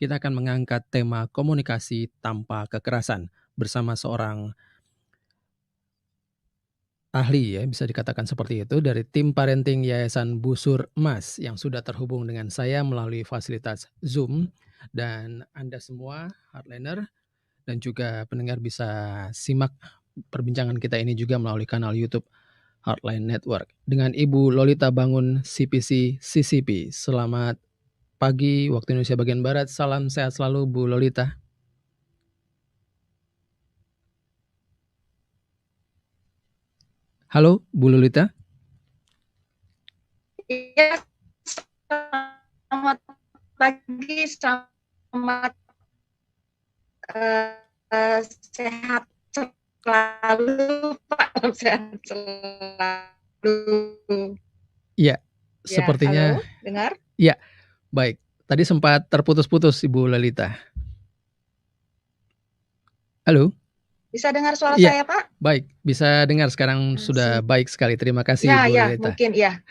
kita akan mengangkat tema komunikasi tanpa kekerasan bersama seorang ahli ya, bisa dikatakan seperti itu, dari tim parenting Yayasan Busur Emas yang sudah terhubung dengan saya melalui fasilitas Zoom. Dan Anda semua, hardliner dan juga pendengar bisa simak perbincangan kita ini juga melalui kanal YouTube Hardline Network dengan Ibu Lolita Bangun, CPC CCP. Selamat pagi waktu Indonesia bagian Barat. Salam sehat selalu Bu Lolita. Halo Bu Lolita. Iya, selamat pagi, selamat sehat selalu Pak, sehat selalu. Iya, Ya, sepertinya. halo, dengar? Iya, baik. Tadi sempat terputus-putus Ibu Lolita. Halo? Bisa dengar suara Iya, saya Pak? baik. Bisa dengar sekarang sudah baik sekali. Terima kasih Ya, Bu ya, Lolita. mungkin ya.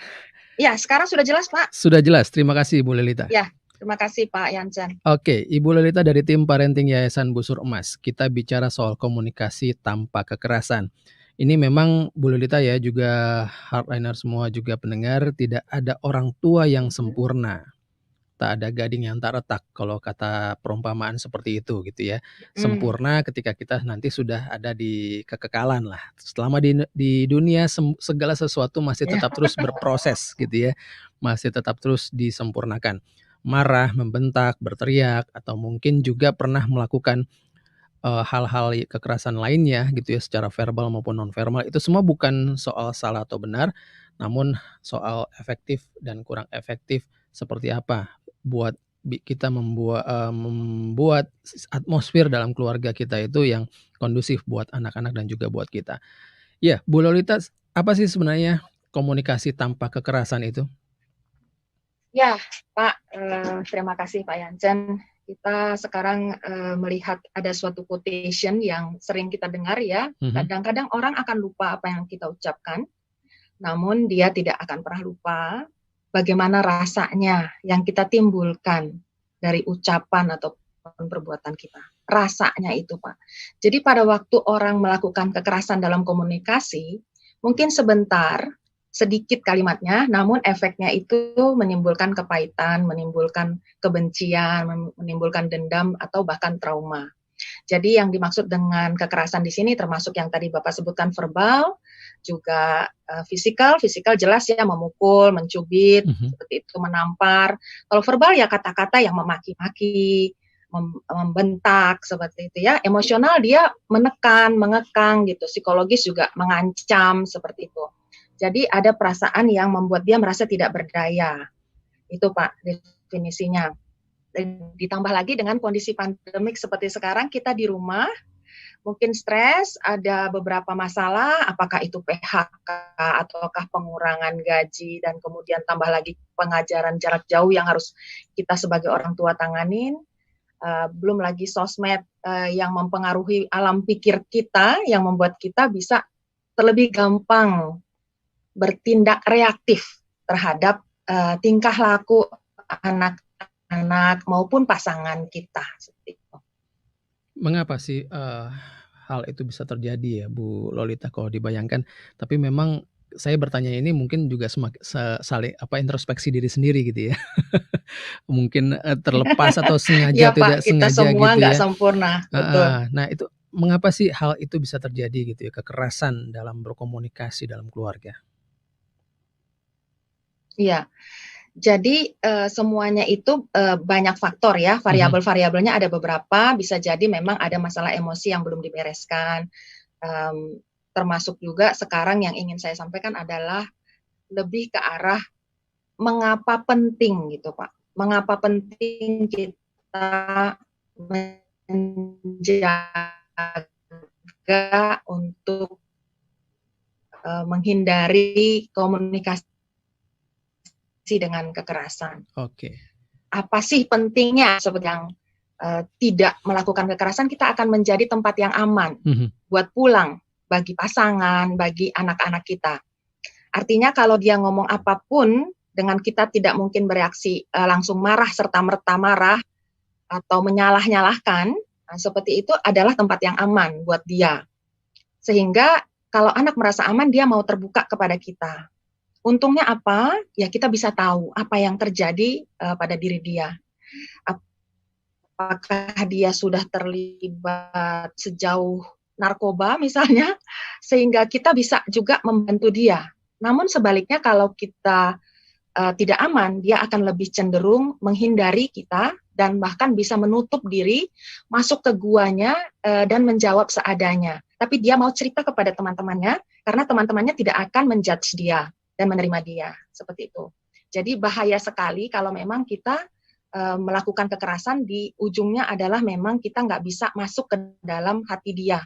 Ya, sekarang sudah jelas Pak? Sudah jelas, terima kasih Bu Lolita. Ya, terima kasih Pak Yansen. Oke, Ibu Lolita dari tim parenting Yayasan Busur Emas. Kita bicara soal komunikasi tanpa kekerasan. Ini memang Bu Lolita ya, juga hardliner semua juga pendengar, tidak ada orang tua yang sempurna. Tak ada gading yang tak retak, kalau kata perumpamaan seperti itu gitu ya. Sempurna ketika kita nanti sudah ada di kekekalan lah. Selama di dunia segala sesuatu masih tetap terus berproses gitu ya. Masih tetap terus disempurnakan. Marah, membentak, berteriak, atau mungkin juga pernah melakukan hal-hal kekerasan lainnya gitu ya, secara verbal maupun non verbal, itu semua bukan soal salah atau benar, namun soal efektif dan kurang efektif seperti apa buat kita membuat atmosfer dalam keluarga kita itu yang kondusif buat anak-anak dan juga buat kita. Ya, Bu Lolita, apa sih sebenarnya komunikasi tanpa kekerasan itu? Ya, Pak, terima kasih Pak Yansen. Kita sekarang melihat ada suatu quotation yang sering kita dengar ya. Kadang-kadang orang akan lupa apa yang kita ucapkan, namun dia tidak akan pernah lupa bagaimana rasanya yang kita timbulkan dari ucapan ataupun perbuatan kita. Rasanya itu, Pak. Jadi pada waktu orang melakukan kekerasan dalam komunikasi, mungkin sebentar, sedikit kalimatnya, namun efeknya itu menimbulkan kepahitan, menimbulkan kebencian, menimbulkan dendam, atau bahkan trauma. Jadi yang dimaksud dengan kekerasan di sini termasuk yang tadi Bapak sebutkan verbal, juga fisikal jelas ya, memukul, mencubit, seperti itu, menampar. Kalau verbal ya kata-kata yang memaki-maki, membentak, seperti itu ya. Emosional dia menekan, mengekang gitu. Psikologis juga mengancam, seperti itu. Jadi ada perasaan yang membuat dia merasa tidak berdaya. Itu Pak definisinya. Ditambah lagi dengan kondisi pandemik seperti sekarang, kita di rumah, mungkin stres, ada beberapa masalah, apakah itu PHK ataukah pengurangan gaji, dan kemudian tambah lagi pengajaran jarak jauh yang harus kita sebagai orang tua tanganin, belum lagi sosmed yang mempengaruhi alam pikir kita, yang membuat kita bisa terlebih gampang bertindak reaktif terhadap tingkah laku anak-anak maupun pasangan kita. Seperti itu. Mengapa sih hal itu bisa terjadi ya Bu Lolita kalau dibayangkan? Tapi memang saya bertanya ini mungkin juga saling introspeksi diri sendiri gitu ya. Mungkin terlepas atau sengaja Ya tidak Pak, kita sengaja semua gitu nggak ya. sempurna, betul. Nah itu mengapa sih hal itu bisa terjadi gitu ya, kekerasan dalam berkomunikasi dalam keluarga? Iya, jadi semuanya itu banyak faktor ya, variabel-variabelnya ada beberapa, bisa jadi memang ada masalah emosi yang belum dibereskan, termasuk juga sekarang yang ingin saya sampaikan adalah lebih ke arah mengapa penting gitu Pak, mengapa penting kita menjaga untuk menghindari komunikasi dengan kekerasan. Oke. Apa sih pentingnya seperti yang tidak melakukan kekerasan, kita akan menjadi tempat yang aman buat pulang bagi pasangan, bagi anak-anak kita. Artinya kalau dia ngomong apapun, dengan kita tidak mungkin bereaksi langsung marah serta-merta marah, atau menyalah-nyalahkan, nah, seperti itu adalah tempat yang aman buat dia. Sehingga kalau anak merasa aman, dia mau terbuka kepada kita. Untungnya apa? Ya kita bisa tahu apa yang terjadi pada diri dia. Apakah dia sudah terlibat sejauh narkoba misalnya, sehingga kita bisa juga membantu dia. Namun sebaliknya kalau kita tidak aman, dia akan lebih cenderung menghindari kita dan bahkan bisa menutup diri, masuk ke guanya dan menjawab seadanya. Tapi dia mau cerita kepada teman-temannya karena teman-temannya tidak akan menjudge dia dan menerima dia, seperti itu. Jadi bahaya sekali kalau memang kita melakukan kekerasan, di ujungnya adalah memang kita nggak bisa masuk ke dalam hati dia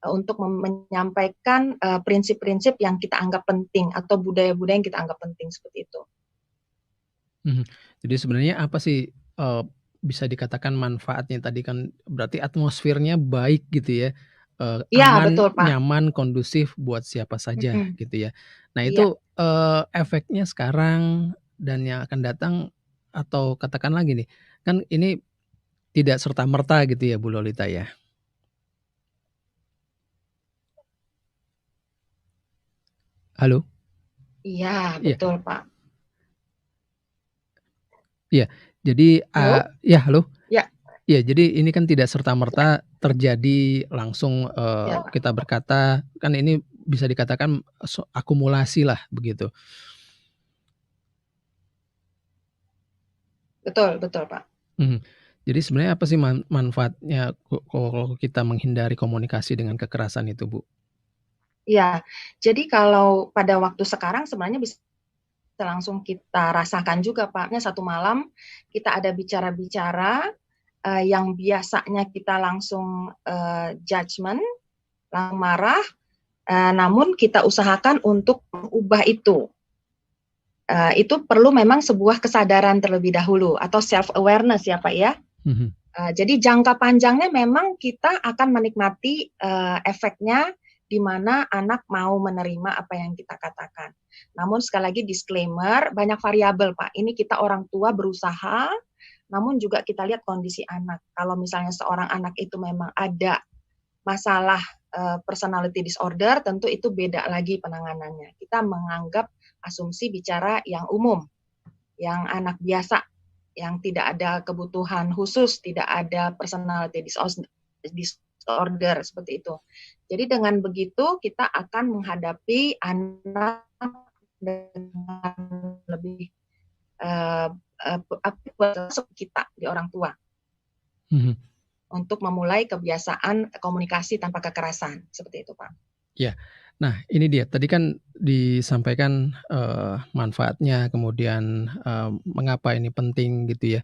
untuk menyampaikan prinsip-prinsip yang kita anggap penting atau budaya-budaya yang kita anggap penting, seperti itu. Jadi sebenarnya apa sih bisa dikatakan manfaatnya tadi kan berarti atmosfernya baik gitu ya, Iya, aman, betul, Pak. nyaman, kondusif buat siapa saja gitu ya. Nah Iya. itu, efeknya sekarang dan yang akan datang atau katakan lagi nih, kan ini tidak serta-merta gitu ya Bu Lolita ya? Halo? Iya, Iya. betul, Pak. Iya, jadi, Halo? ya halo? Ya. Iya, jadi ini kan tidak serta-merta terjadi langsung, Ya, Pak. kita berkata, kan ini bisa dikatakan akumulasi lah begitu. Betul, betul, Pak. Jadi sebenarnya apa sih manfaatnya kalau kita menghindari komunikasi dengan kekerasan itu, Bu? Iya, jadi kalau pada waktu sekarang sebenarnya bisa langsung kita rasakan juga, Pak. Satu malam kita ada bicara-bicara yang biasanya kita langsung judgement, langsung marah, namun kita usahakan untuk mengubah itu. Itu perlu memang sebuah kesadaran terlebih dahulu atau self-awareness ya Pak ya. Jadi jangka panjangnya memang kita akan menikmati efeknya di mana anak mau menerima apa yang kita katakan. Namun sekali lagi disclaimer, banyak variabel Pak. Ini kita orang tua berusaha, namun juga kita lihat kondisi anak. Kalau misalnya seorang anak itu memang ada masalah personality disorder, tentu itu beda lagi penanganannya. Kita menganggap asumsi bicara yang umum, yang anak biasa, yang tidak ada kebutuhan khusus, tidak ada personality disorder seperti itu. Jadi dengan begitu kita akan menghadapi anak dengan lebih kita di orang tua. Untuk memulai kebiasaan komunikasi tanpa kekerasan, seperti itu, Pak. Ya, nah ini dia, tadi kan disampaikan, manfaatnya, kemudian, mengapa ini penting gitu ya.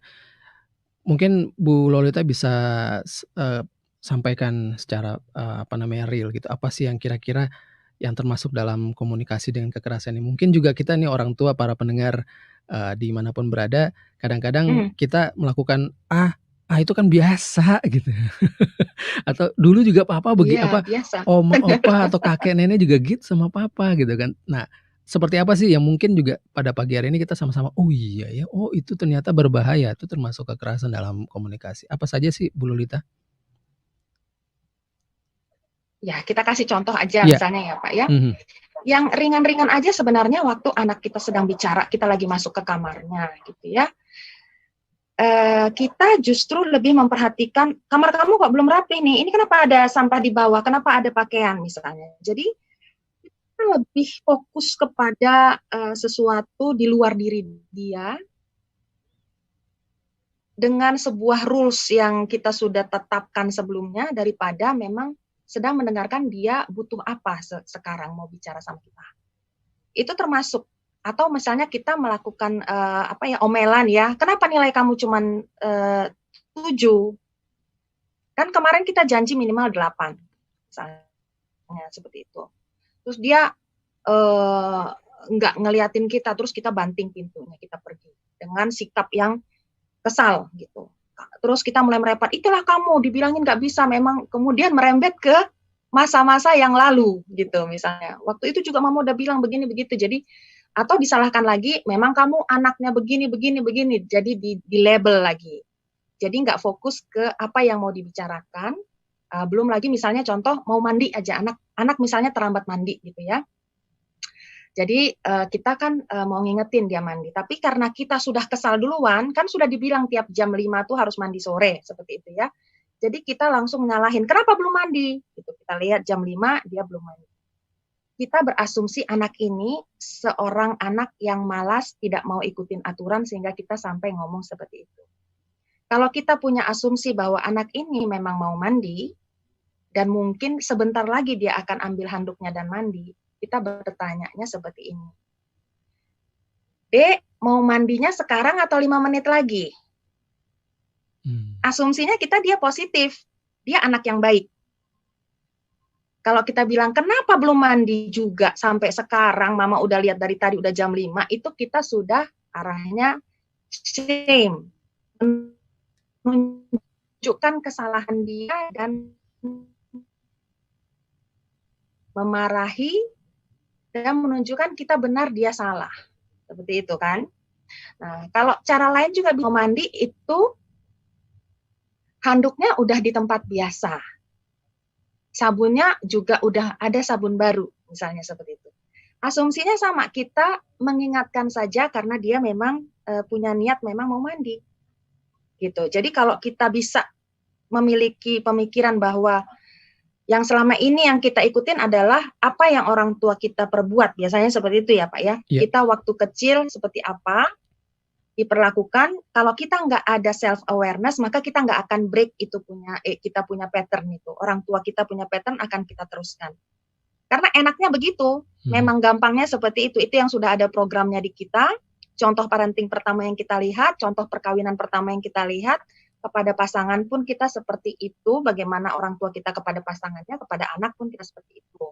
Mungkin Bu Lolita bisa sampaikan secara, real gitu, apa sih yang kira-kira yang termasuk dalam komunikasi dengan kekerasan ini? Mungkin juga kita nih orang tua, para pendengar, di manapun berada, kadang-kadang kita melakukan, itu kan biasa gitu. Atau dulu juga papa Iya, biasa. oma, opa, atau kakek nenek juga gitu sama papa gitu kan. Nah, seperti apa sih yang mungkin juga pada pagi hari ini kita sama-sama, "Oh iya ya, oh itu ternyata berbahaya, itu termasuk kekerasan dalam komunikasi." Apa saja sih Bu Lolita? Ya, kita kasih contoh aja Iya. misalnya ya Pak ya. Yang ringan-ringan aja sebenarnya waktu anak kita sedang bicara, kita lagi masuk ke kamarnya gitu ya. Kita justru lebih memperhatikan, kamar kamu kok belum rapi nih, ini kenapa ada sampah di bawah, kenapa ada pakaian misalnya. Jadi kita lebih fokus kepada sesuatu di luar diri dia, dengan sebuah rules yang kita sudah tetapkan sebelumnya, daripada memang sedang mendengarkan dia butuh apa sekarang mau bicara sama kita. Itu termasuk. Atau misalnya kita melakukan omelan ya, kenapa nilai kamu cuma 7? Kan kemarin kita janji minimal 8. Misalnya seperti itu. Terus dia nggak ngeliatin kita, terus kita banting pintunya, kita pergi. Dengan sikap yang kesal gitu. Terus kita mulai merepot, itulah kamu, dibilangin nggak bisa, memang kemudian merembet ke masa-masa yang lalu gitu misalnya. Waktu itu juga mama udah bilang begini begitu, jadi atau disalahkan lagi, memang kamu anaknya begini, jadi di label lagi. Jadi nggak fokus ke apa yang mau dibicarakan. Belum lagi misalnya contoh mau mandi aja, anak misalnya terlambat mandi gitu ya. Jadi kita kan mau ngingetin dia mandi, tapi karena kita sudah kesal duluan, kan sudah dibilang tiap jam 5 tuh harus mandi sore, seperti itu ya. Jadi kita langsung nyalahin, kenapa belum mandi? Gitu. Kita lihat jam 5 dia belum mandi. Kita berasumsi anak ini seorang anak yang malas, tidak mau ikutin aturan sehingga kita sampai ngomong seperti itu. Kalau kita punya asumsi bahwa anak ini memang mau mandi, dan mungkin sebentar lagi dia akan ambil handuknya dan mandi, kita bertanya-nya seperti ini. Dek, mau mandinya sekarang atau 5 menit lagi? Asumsinya dia positif, dia anak yang baik. Kalau kita bilang, kenapa belum mandi juga sampai sekarang, mama udah lihat dari tadi udah jam 5, itu kita sudah arahnya shame. Menunjukkan kesalahan dia dan memarahi dan menunjukkan kita benar, dia salah. Seperti itu kan. Nah, kalau cara lain juga bisa mandi itu handuknya udah di tempat biasa. Sabunnya juga udah ada sabun baru, misalnya seperti itu. Asumsinya sama, kita mengingatkan saja karena dia memang punya niat memang mau mandi. Gitu. Jadi kalau kita bisa memiliki pemikiran bahwa yang selama ini yang kita ikutin adalah apa yang orang tua kita perbuat, biasanya seperti itu ya Pak ya. Yeah. Kita waktu kecil seperti apa diperlakukan, kalau kita nggak ada self awareness maka kita nggak akan break itu kita punya pattern itu. Orang tua kita punya pattern akan kita teruskan. Karena enaknya begitu, memang gampangnya seperti itu yang sudah ada programnya di kita. Contoh parenting pertama yang kita lihat, contoh perkawinan pertama yang kita lihat, kepada pasangan pun kita seperti itu, bagaimana orang tua kita kepada pasangannya, kepada anak pun kita seperti itu.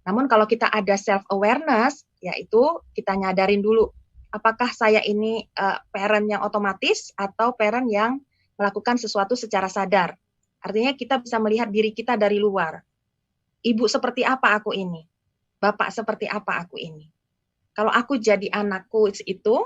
Namun kalau kita ada self awareness, yaitu kita nyadarin dulu, apakah saya ini parent yang otomatis atau parent yang melakukan sesuatu secara sadar. Artinya kita bisa melihat diri kita dari luar. Ibu seperti apa aku ini? Bapak seperti apa aku ini? Kalau aku jadi anakku itu,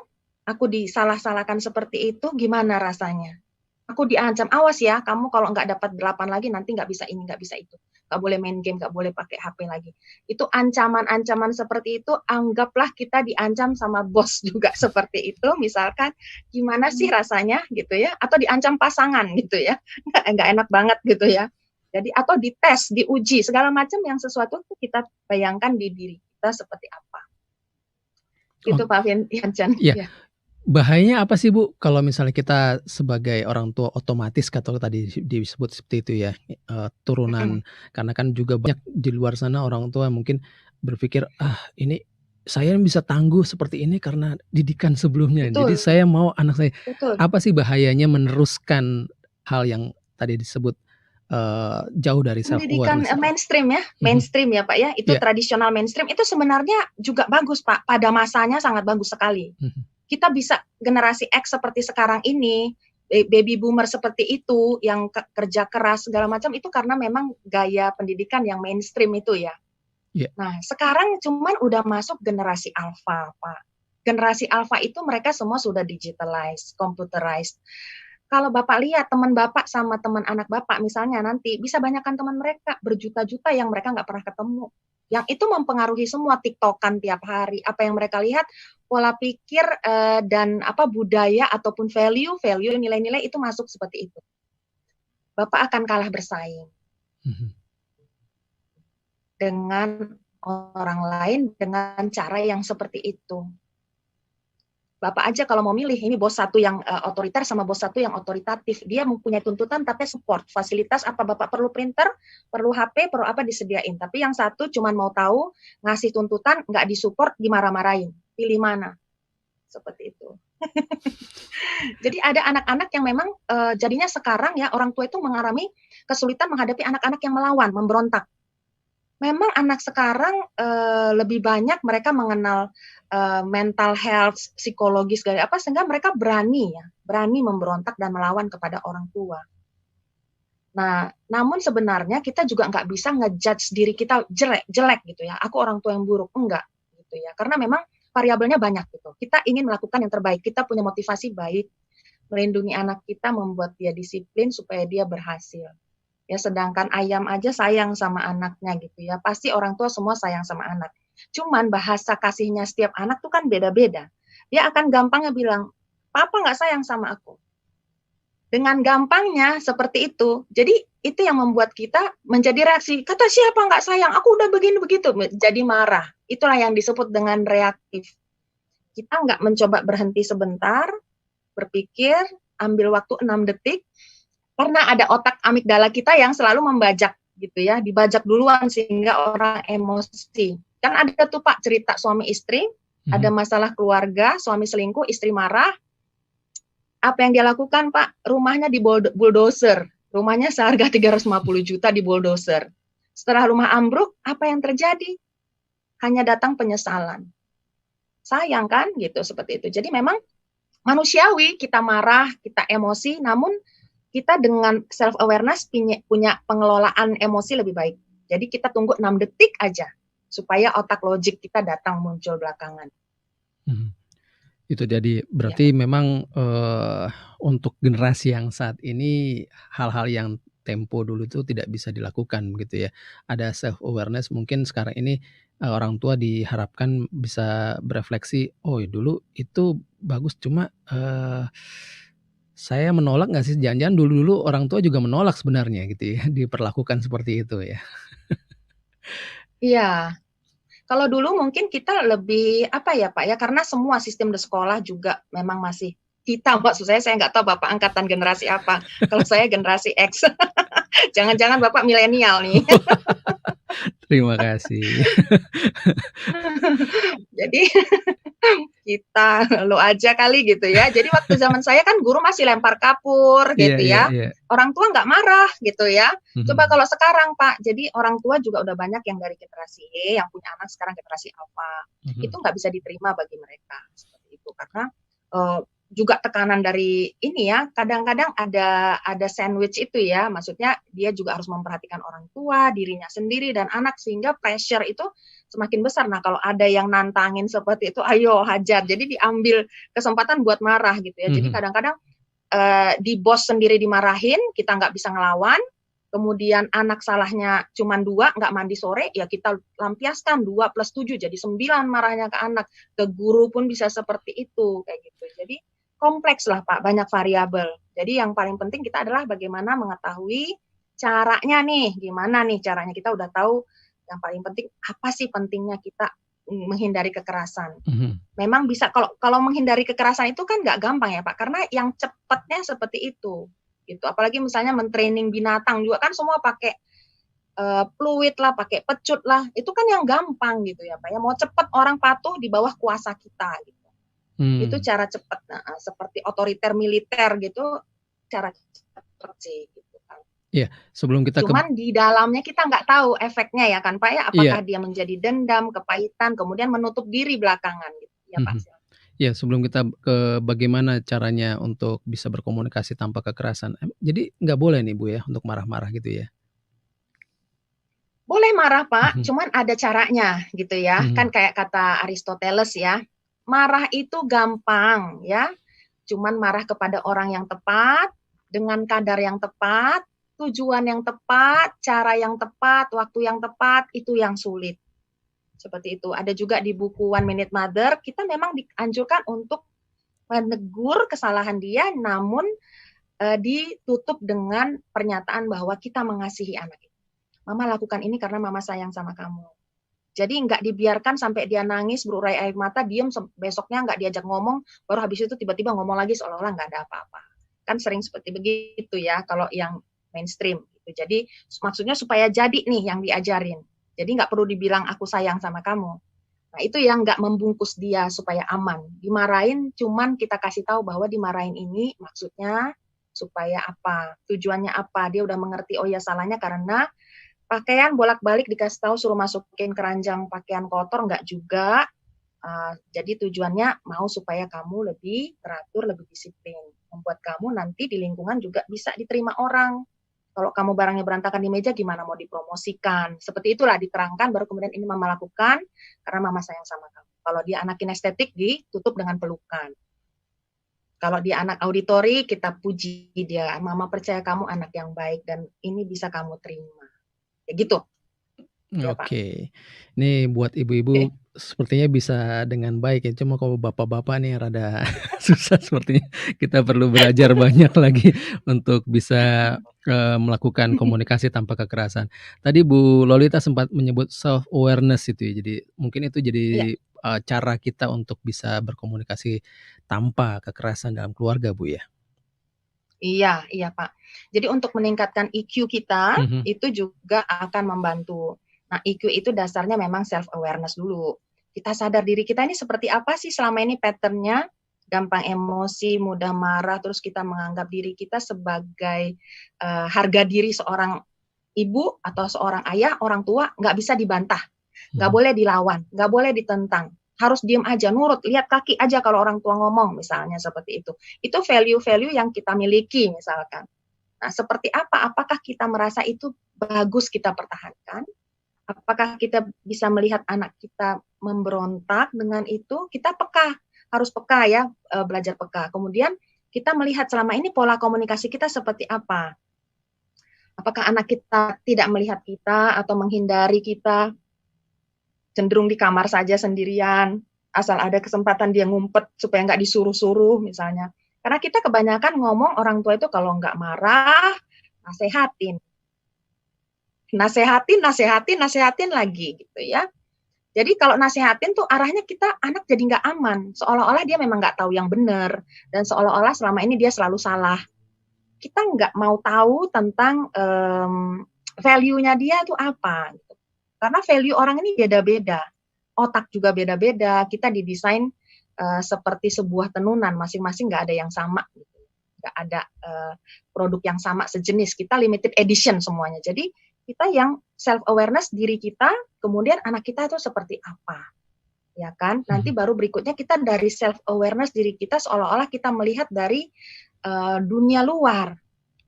aku disalah-salahkan seperti itu, gimana rasanya? Aku diancam, awas ya, kamu kalau nggak dapat 8 lagi, nanti nggak bisa ini, nggak bisa itu. Nggak boleh main game, nggak boleh pakai HP lagi. Itu ancaman-ancaman seperti itu, anggaplah kita diancam sama bos juga seperti itu, misalkan, gimana sih rasanya, gitu ya, atau diancam pasangan, gitu ya, nggak enak banget, gitu ya. Jadi, atau dites, diuji, segala macam yang sesuatu itu kita bayangkan di diri kita seperti apa. Itu Pak Vincent. Iya. Bahayanya apa sih Bu, kalau misalnya kita sebagai orang tua otomatis kalau tadi disebut seperti itu ya, turunan, karena kan juga banyak di luar sana orang tua mungkin berpikir, ini saya bisa tangguh seperti ini karena didikan sebelumnya. Betul. Jadi saya mau anak saya. Betul. Apa sih bahayanya meneruskan hal yang tadi disebut jauh dari self awareness? Pendidikan mainstream ya, mainstream ya Pak ya, itu tradisional mainstream itu sebenarnya juga bagus Pak, pada masanya sangat bagus sekali. Kita bisa generasi X seperti sekarang ini, baby boomer seperti itu, yang kerja keras segala macam itu karena memang gaya pendidikan yang mainstream itu ya. Yeah. Nah, sekarang cuman udah masuk generasi alpha, Pak. Generasi alpha itu mereka semua sudah digitalized, computerized. Kalau Bapak lihat teman Bapak sama teman anak Bapak misalnya nanti bisa banyakkan teman mereka berjuta-juta yang mereka nggak pernah ketemu. Yang itu mempengaruhi semua, TikTokan tiap hari, apa yang mereka lihat, pola pikir dan budaya ataupun value nilai-nilai itu masuk seperti itu. Bapak akan kalah bersaing dengan orang lain dengan cara yang seperti itu. Bapak aja kalau mau milih, ini bos satu yang otoriter sama bos satu yang otoritatif. Dia mempunyai tuntutan tapi support. Fasilitas apa Bapak perlu printer, perlu HP, perlu apa disediain. Tapi yang satu cuma mau tahu, ngasih tuntutan, nggak disupport, dimarah-marahin. Pilih mana? Seperti itu. Jadi ada anak-anak yang memang jadinya sekarang ya orang tua itu mengalami kesulitan menghadapi anak-anak yang melawan, memberontak. Memang anak sekarang lebih banyak mereka mengenal mental health, psikologis, sehingga mereka berani memberontak dan melawan kepada orang tua. Nah, namun sebenarnya kita juga nggak bisa ngejudge diri kita jelek gitu ya. Aku orang tua yang buruk, enggak gitu ya. Karena memang variabelnya banyak gitu. Kita ingin melakukan yang terbaik, kita punya motivasi baik, melindungi anak kita, membuat dia disiplin supaya dia berhasil. Ya, sedangkan ayam aja sayang sama anaknya gitu ya. Pasti orang tua semua sayang sama anak. Cuman bahasa kasihnya setiap anak tuh kan beda-beda. Dia akan gampangnya bilang, "Papa nggak sayang sama aku." Dengan gampangnya seperti itu. Jadi itu yang membuat kita menjadi reaksi, kata siapa nggak sayang, aku udah begini begitu, jadi marah. Itulah yang disebut dengan reaktif. Kita nggak mencoba berhenti sebentar, berpikir, ambil waktu 6 detik, karena ada otak amigdala kita yang selalu membajak gitu ya, dibajak duluan sehingga orang emosi. Kan ada tuh Pak cerita suami istri, ada masalah keluarga, suami selingkuh, istri marah, apa yang dia lakukan Pak? Rumahnya di bulldozer. Rumahnya seharga 350 juta di bulldozer. Setelah rumah ambruk, apa yang terjadi? Hanya datang penyesalan. Sayang kan? Gitu, seperti itu. Jadi memang manusiawi, kita marah, kita emosi, namun kita dengan self-awareness punya pengelolaan emosi lebih baik. Jadi kita tunggu 6 detik aja, supaya otak logik kita datang muncul belakangan. Itu jadi berarti memang, untuk generasi yang saat ini hal-hal yang tempo dulu itu tidak bisa dilakukan begitu ya. Ada self awareness mungkin sekarang ini, orang tua diharapkan bisa berefleksi, "Oh dulu itu bagus cuma, saya menolak nggak sih? Jangan-jangan dulu-dulu orang tua juga menolak sebenarnya," gitu ya, diperlakukan seperti itu ya. Iya. Kalau dulu mungkin kita lebih, apa ya Pak ya, karena semua sistem di sekolah juga memang masih kita, maksud saya nggak tahu Bapak angkatan generasi apa. Kalau saya generasi X. Jangan-jangan Bapak milenial nih. Terima kasih. Jadi kita lo aja kali gitu ya. Jadi waktu zaman saya kan guru masih lempar kapur Iya gitu iya ya. iya. Orang tua nggak marah gitu ya. Coba kalau sekarang Pak, jadi orang tua juga udah banyak yang dari generasi Y, yang punya anak sekarang generasi Alpha. Itu nggak bisa diterima bagi mereka seperti itu karena juga tekanan dari ini ya, kadang-kadang ada sandwich itu ya, maksudnya dia juga harus memperhatikan orang tua, dirinya sendiri dan anak sehingga pressure itu semakin besar. Nah, kalau ada yang nantangin seperti itu, ayo hajar. Jadi diambil kesempatan buat marah gitu ya. Jadi kadang-kadang di bos sendiri dimarahin, kita nggak bisa ngelawan. Kemudian anak salahnya cuma 2, nggak mandi sore, ya kita lampiaskan 2+7 jadi 9 marahnya ke anak. Ke guru pun bisa seperti itu kayak gitu. Jadi kompleks lah Pak, banyak variabel. Jadi yang paling penting kita adalah bagaimana mengetahui caranya nih, gimana nih caranya. Kita udah tahu yang paling penting apa sih pentingnya kita menghindari kekerasan. Memang bisa kalau menghindari kekerasan itu kan nggak gampang ya Pak, karena yang cepatnya seperti itu. Gitu. Apalagi misalnya mentraining binatang juga kan semua pakai fluid lah, pakai pecut lah, itu kan yang gampang gitu ya Pak ya. Mau cepat orang patuh di bawah kuasa kita gitu. Itu cara cepat, seperti otoriter militer gitu, cara cepat sih gitu kan. Iya, sebelum kita Cuman di dalamnya kita nggak tahu efeknya ya kan Pak ya, apakah Iya. dia menjadi dendam, kepahitan, kemudian menutup diri belakangan gitu. Ya Pak. Ya, sebelum kita ke bagaimana caranya untuk bisa berkomunikasi tanpa kekerasan. Jadi nggak boleh nih Bu ya untuk marah-marah gitu ya? Boleh marah Pak, cuman ada caranya gitu ya. Kan kayak kata Aristoteles ya, marah itu gampang ya, cuman marah kepada orang yang tepat, dengan kadar yang tepat, tujuan yang tepat, cara yang tepat, waktu yang tepat, itu yang sulit. Seperti itu. Ada juga di buku One Minute Mother, kita memang dianjurkan untuk menegur kesalahan dia, namun ditutup dengan pernyataan bahwa kita mengasihi anak itu. Mama lakukan ini karena mama sayang sama kamu. Jadi nggak dibiarkan sampai dia nangis, berurai air mata, diem, besoknya nggak diajak ngomong, baru habis itu tiba-tiba ngomong lagi seolah-olah nggak ada apa-apa. Kan sering seperti begitu ya, kalau yang mainstream. Gitu. Jadi maksudnya supaya jadi nih yang diajarin. Jadi nggak perlu dibilang aku sayang sama kamu. Nah itu yang nggak membungkus dia supaya aman. Dimarahin cuman kita kasih tahu bahwa dimarahin ini maksudnya supaya apa, tujuannya apa. Dia udah mengerti, oh ya salahnya karena pakaian bolak-balik dikasih tahu suruh masukin keranjang pakaian kotor, enggak juga. Jadi tujuannya mau supaya kamu lebih teratur, lebih disiplin. Membuat kamu nanti di lingkungan juga bisa diterima orang. Kalau kamu barangnya berantakan di meja, gimana mau dipromosikan? Seperti itulah diterangkan, baru kemudian ini mama lakukan karena mama sayang sama kamu. Kalau dia anak kinestetik, ditutup dengan pelukan. Kalau dia anak auditori, kita puji dia. Mama percaya kamu anak yang baik dan ini bisa kamu terima. Ya gitu. Ya, Pak. Oke. Ini buat ibu-ibu sepertinya bisa dengan baik ya, cuma kalau bapak-bapak nih rada susah sepertinya. Kita perlu belajar banyak lagi untuk bisa, melakukan komunikasi tanpa kekerasan. Tadi Bu Lolita sempat menyebut self awareness itu ya, jadi mungkin itu Iya. jadi, cara kita untuk bisa berkomunikasi tanpa kekerasan dalam keluarga, Bu, ya? Iya, iya Pak. Jadi untuk meningkatkan EQ kita, Mhm. itu juga akan membantu. Nah, EQ itu dasarnya memang self awareness dulu. Kita sadar diri kita ini seperti apa sih selama ini pattern-nya, gampang emosi, mudah marah, terus kita menganggap diri kita sebagai harga diri seorang ibu atau seorang ayah, orang tua, nggak bisa dibantah, nggak Mhm. boleh dilawan, nggak boleh ditentang, harus diem aja, nurut, lihat kaki aja kalau orang tua ngomong, misalnya seperti itu. Itu value-value yang kita miliki, misalkan. Nah, seperti apa? Apakah kita merasa itu bagus kita pertahankan? Apakah kita bisa melihat anak kita memberontak dengan itu? Kita peka, harus peka ya, belajar peka. Kemudian kita melihat selama ini pola komunikasi kita seperti apa. Apakah anak kita tidak melihat kita atau menghindari kita, cenderung di kamar saja sendirian, asal ada kesempatan dia ngumpet supaya nggak disuruh-suruh misalnya. Karena kita kebanyakan ngomong orang tua itu kalau nggak marah, nasehatin. Nasehatin, nasehatin, nasehatin lagi gitu ya. Jadi kalau nasehatin tuh arahnya kita anak jadi nggak aman. Seolah-olah dia memang nggak tahu yang benar. Dan seolah-olah selama ini dia selalu salah. Kita nggak mau tahu tentang value-nya dia itu apa. Gitu. Karena value orang ini beda-beda. Otak juga beda-beda. Kita didesain seperti sebuah tenunan. Masing-masing nggak ada yang sama. Gitu. Nggak ada produk yang sama sejenis. Kita limited edition semuanya. Jadi kita yang self-awareness diri kita, kemudian anak kita itu seperti apa. Ya kan? Nanti Mhm. baru berikutnya kita dari self-awareness diri kita seolah-olah kita melihat dari dunia luar.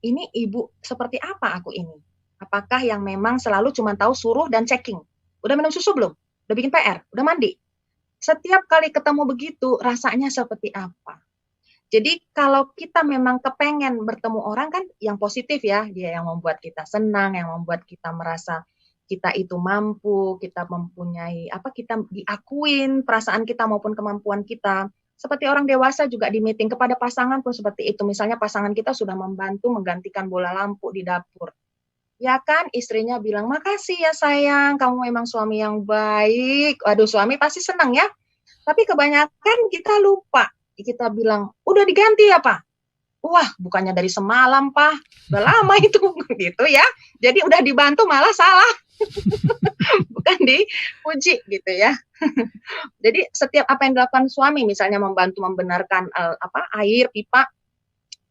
Ini ibu seperti apa aku ini? Apakah yang memang selalu cuma tahu suruh dan checking? Udah minum susu belum? Udah bikin PR? Udah mandi? Setiap kali ketemu begitu, rasanya seperti apa? Jadi kalau kita memang kepengen bertemu orang kan yang positif ya, dia yang membuat kita senang, yang membuat kita merasa kita itu mampu, kita mempunyai apa kita diakuin perasaan kita maupun kemampuan kita. Seperti orang dewasa juga di meeting kepada pasangan pun seperti itu. Misalnya pasangan kita sudah membantu menggantikan bola lampu di dapur. Ya kan istrinya bilang, "Makasih ya sayang, kamu memang suami yang baik." Waduh, suami pasti senang ya. Tapi kebanyakan kita lupa. Kita bilang, "Udah diganti ya, Pak?" Wah, bukannya dari semalam, Pak. Udah lama itu, gitu ya. Jadi udah dibantu malah salah. Bukan dipuji gitu ya. Jadi setiap apa yang dilakukan suami, misalnya membantu membenarkan air pipa,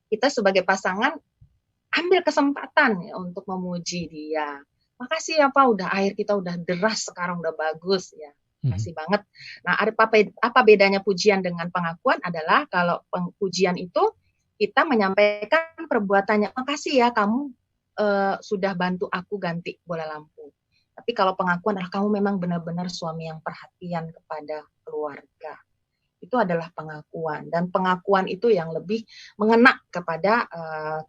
kita sebagai pasangan ambil kesempatan ya untuk memuji dia. Makasih ya Pak, udah air kita udah deras sekarang udah bagus ya. Mhm. Makasih banget. Nah, apa bedanya pujian dengan pengakuan adalah kalau pujian itu kita menyampaikan perbuatannya. Makasih ya kamu sudah bantu aku ganti bola lampu. Tapi kalau pengakuan adalah kamu memang benar-benar suami yang perhatian kepada keluarga. Itu adalah pengakuan dan pengakuan itu yang lebih mengena kepada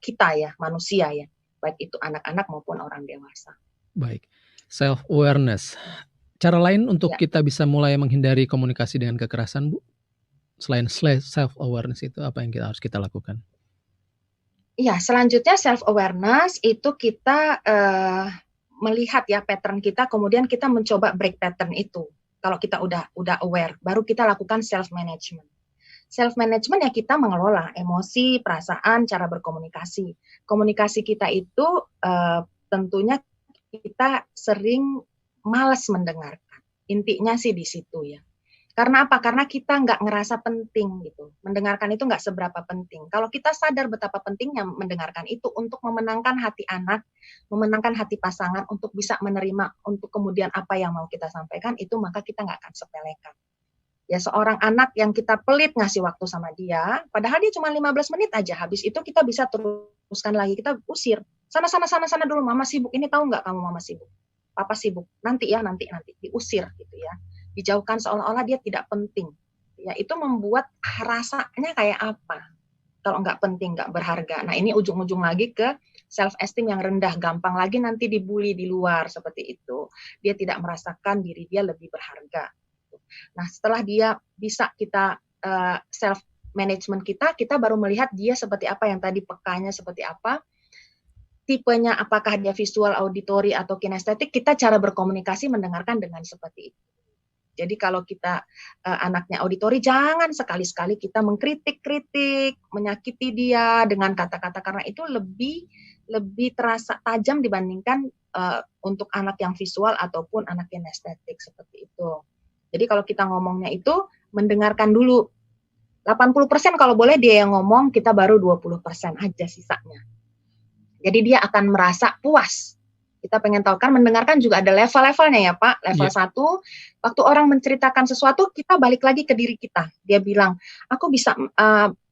kita ya manusia ya baik itu anak-anak maupun orang dewasa. Baik. Self awareness. Cara lain untuk Ya, kita bisa mulai menghindari komunikasi dengan kekerasan, Bu? Selain self awareness itu apa yang harus kita lakukan? iya selanjutnya self awareness itu kita melihat ya pattern kita kemudian kita mencoba break pattern itu. Kalau kita udah aware, baru kita lakukan self management. Self management ya kita mengelola emosi, perasaan, cara berkomunikasi. Komunikasi kita itu tentunya kita sering malas mendengarkan. Intinya sih di situ ya. Karena apa? Karena kita nggak ngerasa penting gitu. Mendengarkan itu nggak seberapa penting. Kalau kita sadar betapa pentingnya mendengarkan itu untuk memenangkan hati anak, memenangkan hati pasangan, untuk bisa menerima, untuk kemudian apa yang mau kita sampaikan, itu maka kita nggak akan sepelekan. Ya seorang anak yang kita pelit ngasih waktu sama dia, padahal dia cuma 15 menit aja, habis itu kita bisa teruskan lagi, kita usir. Sana dulu, mama sibuk, ini tahu nggak kamu mama sibuk? Papa sibuk, nanti ya, nanti, diusir gitu ya. Dijauhkan seolah-olah dia tidak penting. Ya itu membuat rasanya kayak apa? kalau nggak penting, nggak berharga. Nah, ini ujung-ujung lagi ke self-esteem yang rendah, gampang lagi nanti dibully di luar, seperti itu. Dia tidak merasakan diri dia lebih berharga. Nah, setelah dia bisa kita self-management kita baru melihat dia seperti apa, yang tadi pekanya seperti apa, tipenya apakah dia visual, auditory, atau kinestetik, kita cara berkomunikasi mendengarkan dengan seperti itu. Jadi kalau kita anaknya auditori, jangan sekali-sekali kita mengkritik-kritik, menyakiti dia dengan kata-kata, karena itu lebih terasa tajam dibandingkan untuk anak yang visual ataupun anak kinestetik seperti itu. Jadi kalau kita ngomongnya itu mendengarkan dulu. 80% kalau boleh dia yang ngomong, kita baru 20% aja sisanya. Jadi dia akan merasa puas. Kita pengen tahu kan, mendengarkan juga ada level-levelnya ya Pak. Level 1, waktu orang menceritakan sesuatu, kita balik lagi ke diri kita. Dia bilang, aku bisa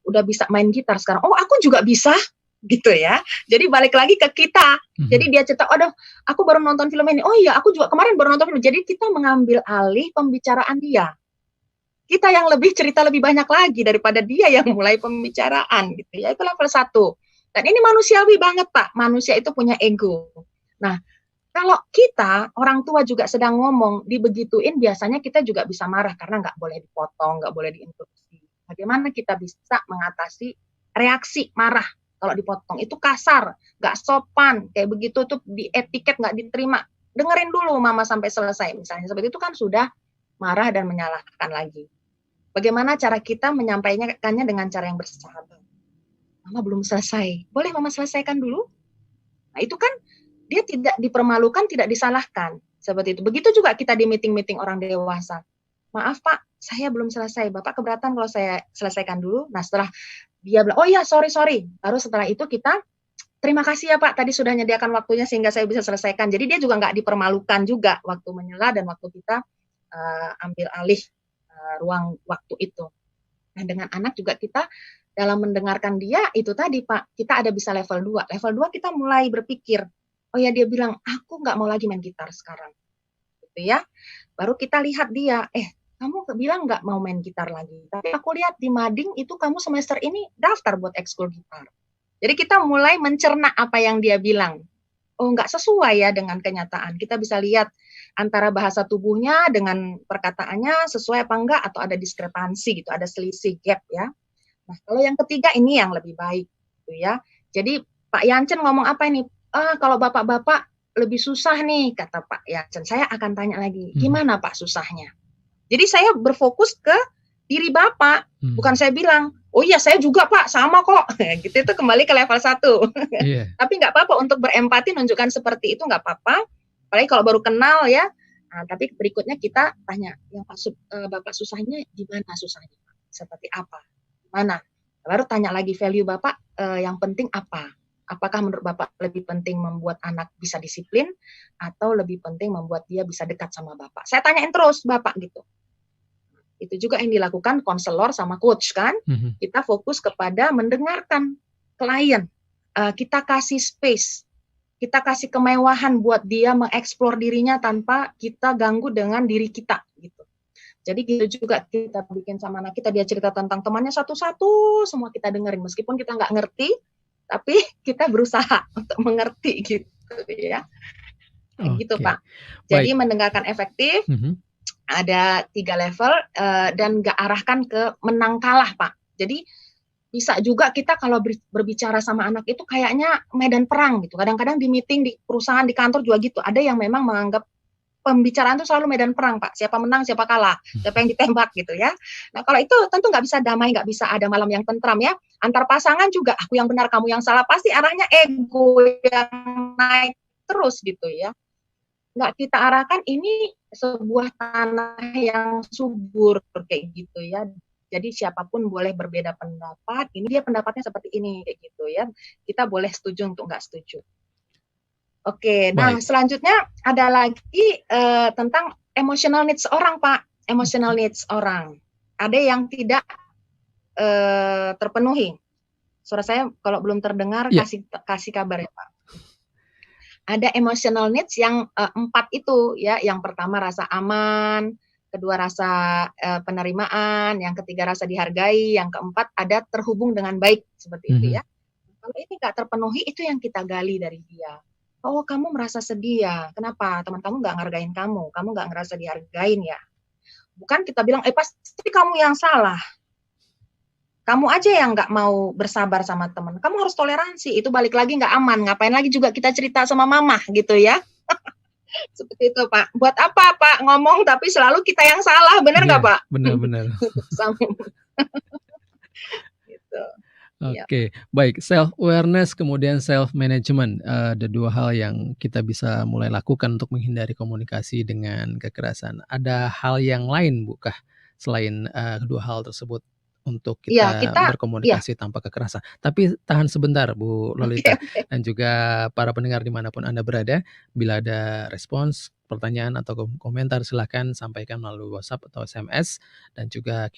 udah bisa main gitar sekarang. Oh, aku juga bisa, gitu ya. Jadi balik lagi ke kita. Jadi dia cerita, aduh, aku baru nonton film ini. Oh iya, aku juga kemarin baru nonton film. Jadi kita mengambil alih pembicaraan dia. Kita yang lebih cerita lebih banyak lagi daripada dia yang mulai pembicaraan, gitu ya. Itu level 1. Dan ini manusiawi banget Pak, manusia itu punya ego. Nah, kalau kita, orang tua juga sedang ngomong, dibegituin, biasanya kita juga bisa marah, karena nggak boleh dipotong, nggak boleh diinterupsi. Bagaimana kita bisa mengatasi reaksi marah kalau dipotong? Itu kasar, nggak sopan, kayak begitu tuh di etiket nggak diterima. Dengerin dulu mama sampai selesai, misalnya. Seperti itu kan sudah marah dan menyalahkan lagi. Bagaimana cara kita menyampaikannya dengan cara yang bersahabat? Mama belum selesai. Boleh mama selesaikan dulu? Nah, itu kan dia tidak dipermalukan, tidak disalahkan. Seperti itu. Begitu juga kita di meeting-meeting orang dewasa. Maaf Pak, saya belum selesai. Bapak keberatan kalau saya selesaikan dulu? Nah, setelah dia bilang, oh iya, sorry. Baru setelah itu kita, terima kasih ya Pak, tadi sudah menyediakan waktunya sehingga saya bisa selesaikan. Jadi dia juga nggak dipermalukan juga waktu menyela dan waktu kita ambil alih ruang waktu itu. Nah, dengan anak juga kita dalam mendengarkan dia, itu tadi Pak, kita ada bisa level 2. Level 2 kita mulai berpikir, oh ya dia bilang, aku nggak mau lagi main gitar sekarang. Gitu ya. Baru kita lihat dia, kamu bilang nggak mau main gitar lagi. Tapi aku lihat di mading itu kamu semester ini daftar buat ekskul gitar. Jadi kita mulai mencerna apa yang dia bilang. Oh, nggak sesuai ya dengan kenyataan. Kita bisa lihat antara bahasa tubuhnya dengan perkataannya sesuai apa enggak, atau ada diskrepansi gitu, ada selisih gap ya. Nah, kalau yang ketiga ini yang lebih baik gitu ya. Jadi Pak Yancen ngomong apa ini? Kalau bapak-bapak lebih susah nih, kata Pak Yancen. Saya akan tanya lagi, gimana Pak susahnya? Jadi saya berfokus ke diri Bapak, bukan saya bilang, oh iya saya juga Pak, sama kok. Gitu, itu kembali ke level 1. Tapi nggak apa-apa untuk berempati, nunjukkan seperti itu nggak apa-apa. Apalagi kalau baru kenal ya. Nah, tapi berikutnya kita tanya, yang Bapak susahnya gimana susahnya? Seperti apa? Mana? Baru tanya lagi value Bapak yang penting apa? Apakah menurut Bapak lebih penting membuat anak bisa disiplin atau lebih penting membuat dia bisa dekat sama Bapak? Saya tanyain terus Bapak gitu. Itu juga yang dilakukan konselor sama coach kan. Kita fokus kepada mendengarkan klien. Kita kasih space. Kita kasih kemewahan buat dia mengeksplor dirinya tanpa kita ganggu dengan diri kita gitu. Jadi gitu juga kita bikin sama anak kita, dia cerita tentang temannya satu-satu, semua kita dengerin. Meskipun kita nggak ngerti, tapi kita berusaha untuk mengerti gitu ya. Gitu Pak. Jadi mendengarkan efektif, ada 3 level dan nggak arahkan ke menang kalah Pak. Jadi bisa juga kita kalau berbicara sama anak itu kayaknya medan perang gitu. Kadang-kadang di meeting, di perusahaan, di kantor juga gitu. Ada yang memang menganggap pembicaraan itu selalu medan perang Pak. Siapa menang, siapa kalah, siapa yang ditembak gitu ya. Nah kalau itu tentu nggak bisa damai, nggak bisa ada malam yang tentram ya. Antar pasangan juga aku yang benar, kamu yang salah. Pasti arahnya ego yang naik terus gitu ya. Nggak kita arahkan ini sebuah tanah yang subur kayak gitu ya. Jadi siapapun boleh berbeda pendapat. Ini dia pendapatnya seperti ini kayak gitu ya. Kita boleh setuju untuk nggak setuju. Oke, nah selanjutnya ada lagi tentang emotional needs orang Pak. Emotional needs orang. Ada yang tidak terpenuhi. Suara saya kalau belum terdengar kasih kabar ya Pak. Ada emotional needs yang 4 itu ya. Yang pertama rasa aman, kedua rasa penerimaan, yang ketiga rasa dihargai, yang keempat ada terhubung dengan baik, seperti itu ya. Kalau ini nggak terpenuhi, itu yang kita gali dari dia. Oh, kamu merasa sedih ya? Kenapa? Teman kamu nggak ngargain kamu nggak ngerasa dihargain ya? Bukan kita bilang, pasti kamu yang salah. Kamu aja yang nggak mau bersabar sama teman. Kamu harus toleransi. Itu balik lagi nggak aman. Ngapain lagi juga kita cerita sama mama gitu ya? Seperti itu Pak. Buat apa Pak ngomong tapi selalu kita yang salah, benar nggak Pak? Benar-benar. Gitu. Oke, baik. Self awareness kemudian self management, ada dua hal yang kita bisa mulai lakukan untuk menghindari komunikasi dengan kekerasan. Ada hal yang lain bukkah selain, kedua hal tersebut untuk kita berkomunikasi tanpa kekerasan? Tapi tahan sebentar Bu Lolita, dan juga para pendengar dimanapun Anda berada, bila ada respons, pertanyaan atau komentar silakan sampaikan melalui WhatsApp atau SMS, dan juga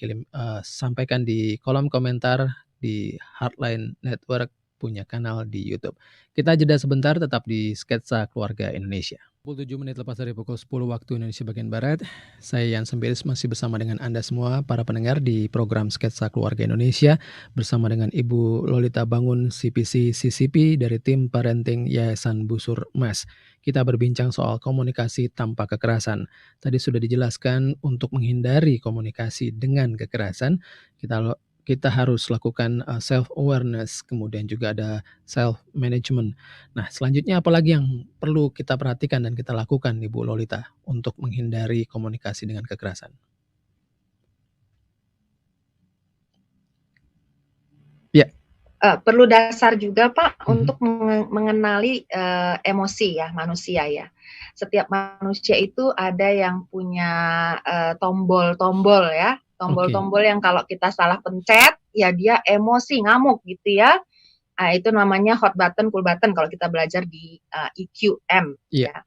sampaikan di kolom komentar di Heartline Network punya kanal di YouTube. Kita jeda sebentar, tetap di Sketsa Keluarga Indonesia. 7 menit lepas dari pukul 10 waktu Indonesia bagian Barat, saya Yan Sembiris masih bersama dengan Anda semua, para pendengar di program Sketsa Keluarga Indonesia, bersama dengan Ibu Lolita Bangun, CPC CCP dari tim parenting Yayasan Busur Emas. Kita berbincang soal komunikasi tanpa kekerasan. Tadi sudah dijelaskan untuk menghindari komunikasi dengan kekerasan, kita harus lakukan self awareness, kemudian juga ada self management. Nah, selanjutnya apalagi yang perlu kita perhatikan dan kita lakukan Ibu Lolita untuk menghindari komunikasi dengan kekerasan? Ya. Perlu dasar juga Pak untuk mengenali emosi ya manusia ya. Setiap manusia itu ada yang punya tombol-tombol ya. Tombol-tombol yang kalau kita salah pencet, ya dia emosi, ngamuk gitu ya. Itu namanya hot button, cool button kalau kita belajar di EQM ya.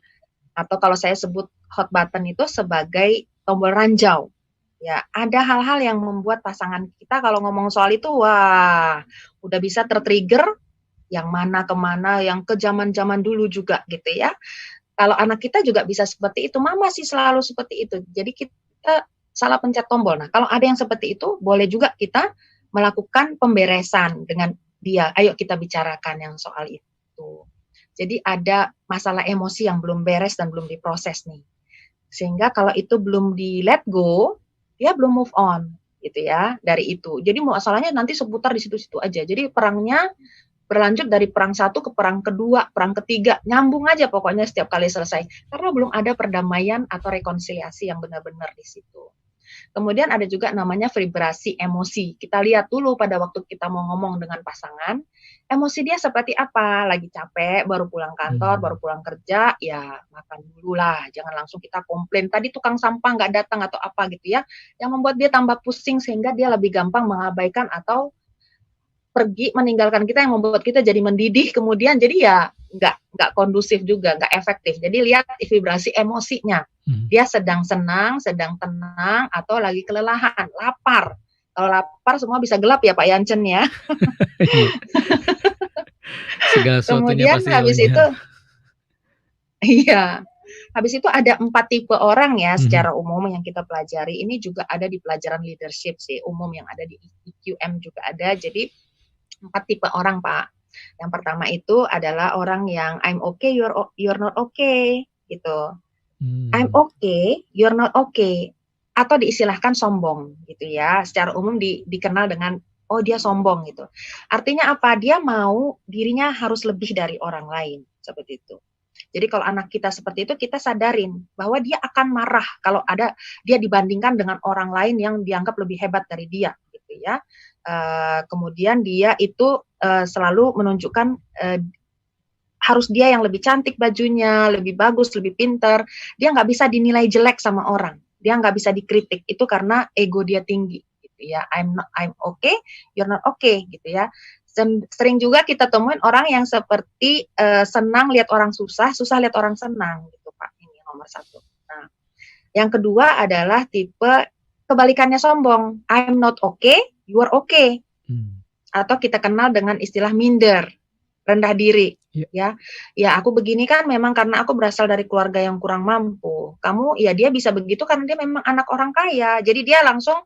Atau kalau saya sebut hot button itu sebagai tombol ranjau. Ya, ada hal-hal yang membuat pasangan kita kalau ngomong soal itu, wah, udah bisa tertrigger yang mana kemana, yang ke zaman-zaman dulu juga gitu ya. Kalau anak kita juga bisa seperti itu, mama sih selalu seperti itu. Jadi kita salah pencet tombol. Nah, kalau ada yang seperti itu, boleh juga kita melakukan pemberesan dengan dia. Ayo kita bicarakan yang soal itu. Jadi ada masalah emosi yang belum beres dan belum diproses nih. Sehingga kalau itu belum di let go, dia belum move on gitu ya dari itu. Jadi masalahnya nanti seputar di situ-situ aja. Jadi perangnya berlanjut dari perang 1 ke perang kedua, perang ketiga, nyambung aja pokoknya setiap kali selesai. Karena belum ada perdamaian atau rekonsiliasi yang benar-benar di situ. Kemudian ada juga namanya vibrasi emosi. Kita lihat dulu pada waktu kita mau ngomong dengan pasangan, emosi dia seperti apa. Lagi capek, baru pulang kantor, baru pulang kerja, ya makan dulu lah. Jangan langsung kita komplain, tadi tukang sampah nggak datang atau apa gitu ya. Yang membuat dia tambah pusing sehingga dia lebih gampang mengabaikan atau pergi meninggalkan kita, yang membuat kita jadi mendidih kemudian, jadi ya nggak kondusif juga, nggak efektif. Jadi lihat vibrasi emosinya, dia sedang senang, sedang tenang, atau lagi kelelahan, lapar. Kalau lapar semua bisa gelap ya Pak Yancen ya. Segala sesuatunya kemudian habis itu, iya. Habis itu ada 4 tipe orang ya secara umum yang kita pelajari. Ini juga ada di pelajaran leadership sih, umum yang ada di EQM juga ada. Jadi 4 tipe orang Pak. Yang pertama itu adalah orang yang I'm okay, you're not okay gitu. I'm okay, you're not okay. Atau diistilahkan sombong gitu ya. Secara umum dikenal dengan oh dia sombong gitu. Artinya apa? Dia mau dirinya harus lebih dari orang lain seperti itu. Jadi kalau anak kita seperti itu, kita sadarin bahwa dia akan marah kalau ada dia dibandingkan dengan orang lain yang dianggap lebih hebat dari dia gitu ya. Kemudian dia itu selalu menunjukkan harus dia yang lebih cantik bajunya, lebih bagus, lebih pinter. Dia nggak bisa dinilai jelek sama orang. Dia nggak bisa dikritik. Itu karena ego dia tinggi gitu ya. I'm okay, you're not okay gitu ya. Sering juga kita temuin orang yang seperti senang lihat orang susah, susah lihat orang senang gitu Pak. Ini nomor 1. Nah, yang kedua adalah tipe kebalikannya sombong. I'm not okay, you are okay. Atau kita kenal dengan istilah minder. rendah diri. Iya. Ya aku begini kan memang karena aku berasal dari keluarga yang kurang mampu. Kamu, ya dia bisa begitu karena dia memang anak orang kaya. Jadi dia langsung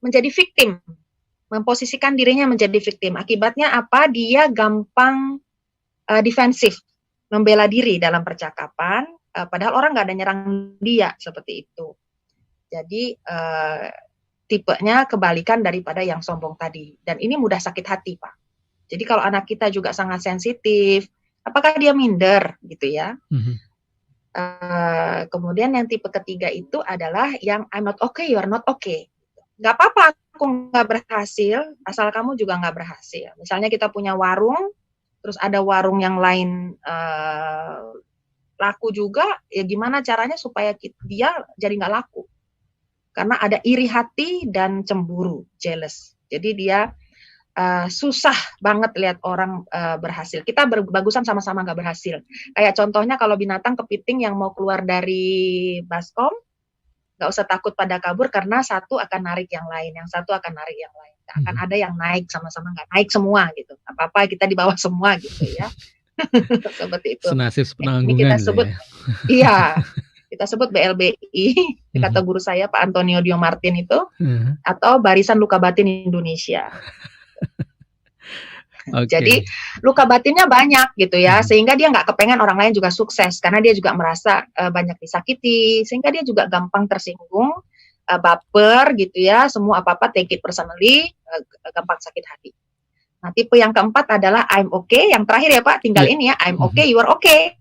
menjadi victim, memposisikan dirinya menjadi victim. Akibatnya apa? Dia gampang defensif, membela diri dalam percakapan, padahal orang nggak ada nyerang dia seperti itu. Jadi tipenya kebalikan daripada yang sombong tadi. Dan ini mudah sakit hati, Pak. Jadi kalau anak kita juga sangat sensitif, apakah dia minder gitu ya? Kemudian yang tipe ketiga itu adalah yang I'm not okay, you are not okay. Nggak apa-apa aku nggak berhasil, asal kamu juga nggak berhasil. Misalnya kita punya warung, terus ada warung yang lain laku juga, ya gimana caranya supaya dia jadi nggak laku? Karena ada iri hati dan cemburu, jealous. Jadi dia susah banget lihat orang berhasil. Kita bagusan sama-sama nggak berhasil. Kayak contohnya kalau binatang kepiting yang mau keluar dari baskom, nggak usah takut pada kabur karena satu akan narik yang lain, yang satu akan narik yang lain. Akan ada yang naik sama-sama nggak naik semua gitu. Apa-apa kita di bawah semua gitu ya. Seperti itu. Senasib sepenanggungan. Ini kita sebut, iya. Kita sebut BLBI, kata guru saya Pak Antonio Dio Martin itu, atau Barisan Luka Batin Indonesia. Jadi luka batinnya banyak gitu ya, sehingga dia nggak kepengen orang lain juga sukses, karena dia juga merasa banyak disakiti, sehingga dia juga gampang tersinggung, baper gitu ya, semua apa-apa take it personally, gampang sakit hati. Nah tipe yang keempat adalah I'm okay, yang terakhir ya Pak, tinggal ini ya, I'm okay, you are okay,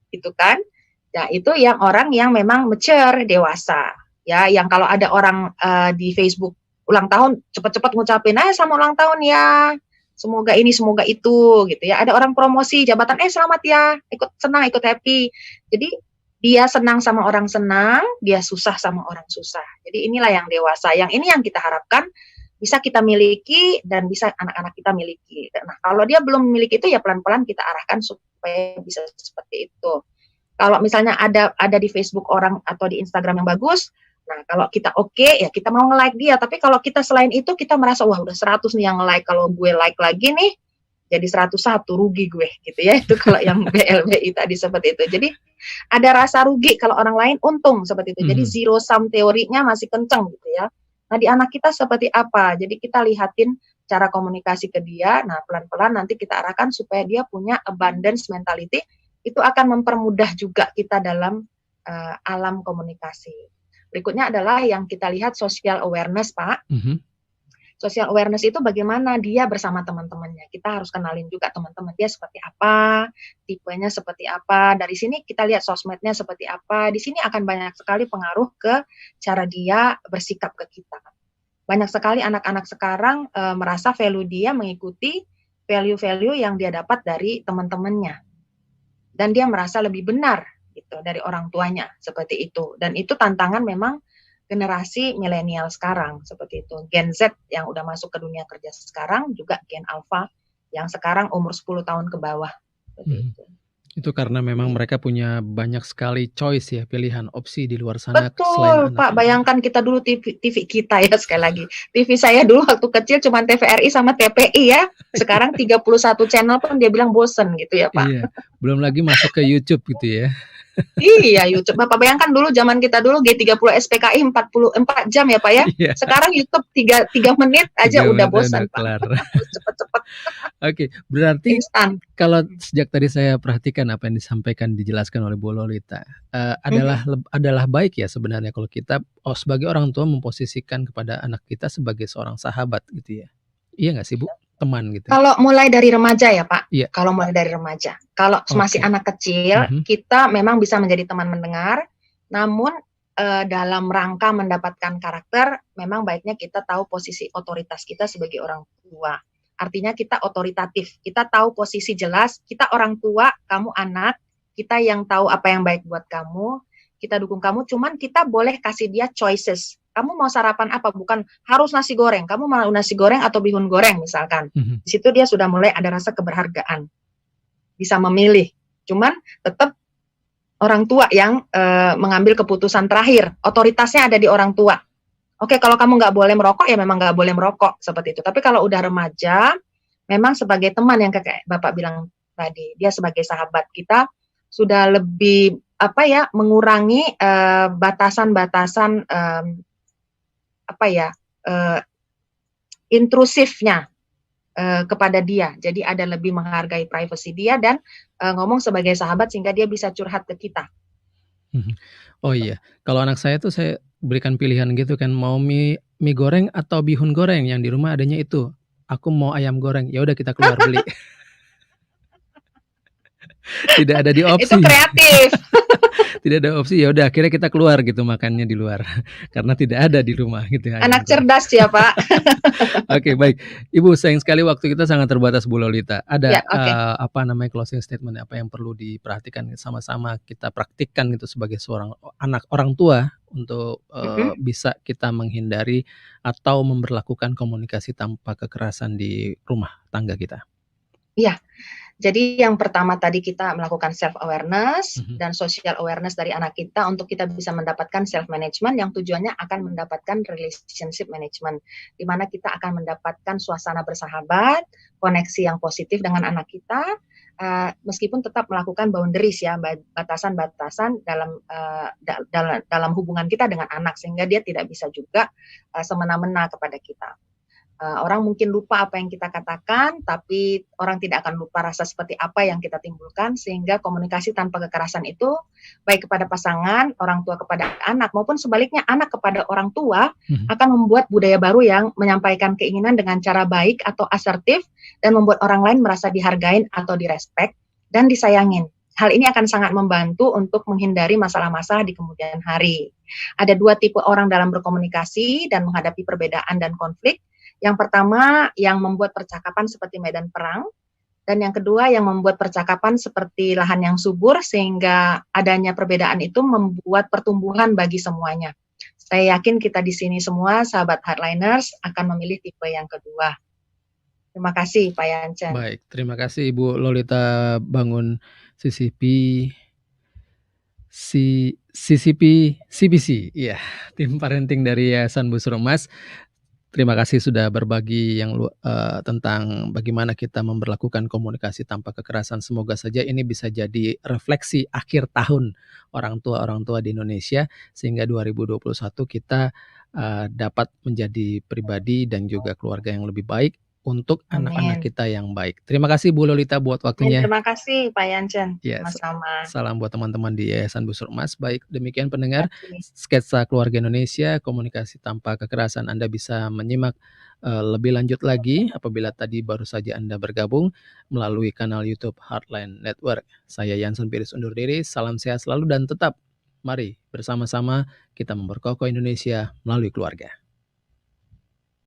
gitu kan. Ya itu yang orang yang memang mature, dewasa, ya, yang kalau ada orang di Facebook ulang tahun cepat-cepat ngucapin, sama ulang tahun ya, semoga ini semoga itu gitu ya. Ada orang promosi jabatan, selamat ya, ikut senang, ikut happy. Jadi dia senang sama orang senang, dia susah sama orang susah. Jadi inilah yang dewasa, yang ini yang kita harapkan bisa kita miliki dan bisa anak-anak kita miliki. Nah kalau dia belum memiliki itu ya pelan-pelan kita arahkan supaya bisa seperti itu. Kalau misalnya ada di Facebook orang atau di Instagram yang bagus, nah kalau kita oke, ya kita mau nge-like dia. Tapi kalau kita selain itu kita merasa wah udah 100 nih yang nge-like, kalau gue like lagi nih jadi 101, rugi gue gitu ya. Itu kalau yang BLBI tadi seperti itu. Jadi ada rasa rugi kalau orang lain untung seperti itu. Jadi zero sum teorinya masih kenceng gitu ya. Nah di anak kita seperti apa? Jadi kita lihatin cara komunikasi ke dia. Nah pelan-pelan nanti kita arahkan supaya dia punya abundance mentality. Itu akan mempermudah juga kita dalam alam komunikasi. Berikutnya adalah yang kita lihat social awareness, Pak. Social awareness itu bagaimana dia bersama teman-temannya. Kita harus kenalin juga teman-teman dia seperti apa, tipenya seperti apa. Dari sini kita lihat sosmednya seperti apa. Di sini akan banyak sekali pengaruh ke cara dia bersikap ke kita. Banyak sekali anak-anak sekarang merasa value dia mengikuti value-value yang dia dapat dari teman-temannya. Dan dia merasa lebih benar gitu dari orang tuanya seperti itu. Dan itu tantangan memang generasi milenial sekarang seperti itu. Gen Z yang udah masuk ke dunia kerja sekarang, juga Gen Alpha yang sekarang umur 10 tahun ke bawah seperti itu. Itu karena memang mereka punya banyak sekali choice ya, pilihan opsi di luar sana. Betul, Pak. Bayangkan kita dulu TV kita ya, sekali lagi. TV saya dulu waktu kecil cuma TVRI sama TPI ya. Sekarang 31 channel pun dia bilang bosen gitu ya, Pak. Iya, belum lagi masuk ke YouTube gitu ya. Iya, YouTube. Bapak bayangkan dulu zaman kita dulu G30 SPKI 44 jam ya, Pak ya. Iya. Sekarang YouTube 3 menit aja udah bosan, Pak. Cepet-cepet. Oke, berarti instan. Kalau sejak tadi saya perhatikan apa yang disampaikan, dijelaskan oleh Bu Lolita, adalah baik ya sebenarnya kalau kita sebagai orang tua memposisikan kepada anak kita sebagai seorang sahabat gitu ya. Iya nggak sih Bu? Teman gitu. Kalau mulai dari remaja ya Pak. Iya. Kalau mulai dari remaja. Kalau masih anak kecil, kita memang bisa menjadi teman mendengar. Namun dalam rangka mendapatkan karakter, memang baiknya kita tahu posisi otoritas kita sebagai orang tua. Artinya kita otoritatif, kita tahu posisi jelas, kita orang tua, kamu anak, kita yang tahu apa yang baik buat kamu, kita dukung kamu, cuman kita boleh kasih dia choices. Kamu mau sarapan apa? Bukan harus nasi goreng, kamu mau nasi goreng atau bihun goreng misalkan. Di situ dia sudah mulai ada rasa keberhargaan, bisa memilih. Cuman tetap orang tua yang mengambil keputusan terakhir, otoritasnya ada di orang tua. Oke, kalau kamu nggak boleh merokok, ya memang nggak boleh merokok, seperti itu. Tapi kalau udah remaja, memang sebagai teman yang kayak Bapak bilang tadi, dia sebagai sahabat kita sudah lebih mengurangi batasan-batasan intrusifnya kepada dia. Jadi ada lebih menghargai privasi dia dan ngomong sebagai sahabat sehingga dia bisa curhat ke kita. Oh iya, kalau anak saya tuh saya berikan pilihan gitu kan, mau mie goreng atau bihun goreng, yang di rumah adanya itu. Aku mau ayam goreng, ya udah kita keluar beli. Tidak ada di opsi. Itu kreatif. Tidak ada opsi, ya udah akhirnya kita keluar gitu makannya di luar karena tidak ada di rumah gitu ya. Anak cerdas ya Pak. Oke, baik. Ibu, sayang sekali waktu kita sangat terbatas Bu Lolita. Ada closing statement apa yang perlu diperhatikan sama-sama kita praktikkan gitu sebagai seorang orang tua untuk bisa kita menghindari atau memberlakukan komunikasi tanpa kekerasan di rumah tangga kita? Iya. Jadi yang pertama tadi kita melakukan self awareness dan social awareness dari anak kita untuk kita bisa mendapatkan self management yang tujuannya akan mendapatkan relationship management, di mana kita akan mendapatkan suasana bersahabat, koneksi yang positif dengan anak kita, meskipun tetap melakukan boundaries ya, batasan-batasan dalam hubungan kita dengan anak sehingga dia tidak bisa juga semena-mena kepada kita. Orang mungkin lupa apa yang kita katakan, tapi orang tidak akan lupa rasa seperti apa yang kita timbulkan, sehingga komunikasi tanpa kekerasan itu baik kepada pasangan, orang tua kepada anak, maupun sebaliknya anak kepada orang tua akan membuat budaya baru yang menyampaikan keinginan dengan cara baik atau asertif dan membuat orang lain merasa dihargain atau direspek dan disayangin. Hal ini akan sangat membantu untuk menghindari masalah-masalah di kemudian hari. Ada 2 tipe orang dalam berkomunikasi dan menghadapi perbedaan dan konflik. Yang pertama yang membuat percakapan seperti medan perang, dan yang kedua yang membuat percakapan seperti lahan yang subur sehingga adanya perbedaan itu membuat pertumbuhan bagi semuanya. Saya yakin kita di sini semua sahabat Hardliners akan memilih tipe yang kedua. Terima kasih Pak Yancen. Baik, terima kasih Ibu Lolita Bangun CBC, ya, tim parenting dari Yayasan Busur Emas. Terima kasih sudah berbagi tentang bagaimana kita memperlakukan komunikasi tanpa kekerasan. Semoga saja ini bisa jadi refleksi akhir tahun orang tua di Indonesia sehingga 2021 kita dapat menjadi pribadi dan juga keluarga yang lebih baik untuk anak-anak kita yang baik. Terima kasih Bu Lolita buat waktunya. Terima kasih Pak Yancen. Ya, sama-sama. Salam buat teman-teman di Yayasan Busur Emas. Baik, demikian pendengar Sketsa Keluarga Indonesia, komunikasi tanpa kekerasan. Anda bisa menyimak lebih lanjut lagi apabila tadi baru saja Anda bergabung melalui kanal YouTube Heartline Network. Saya Yansen Piris undur diri. Salam sehat selalu dan tetap mari bersama-sama kita memperkokoh Indonesia melalui keluarga.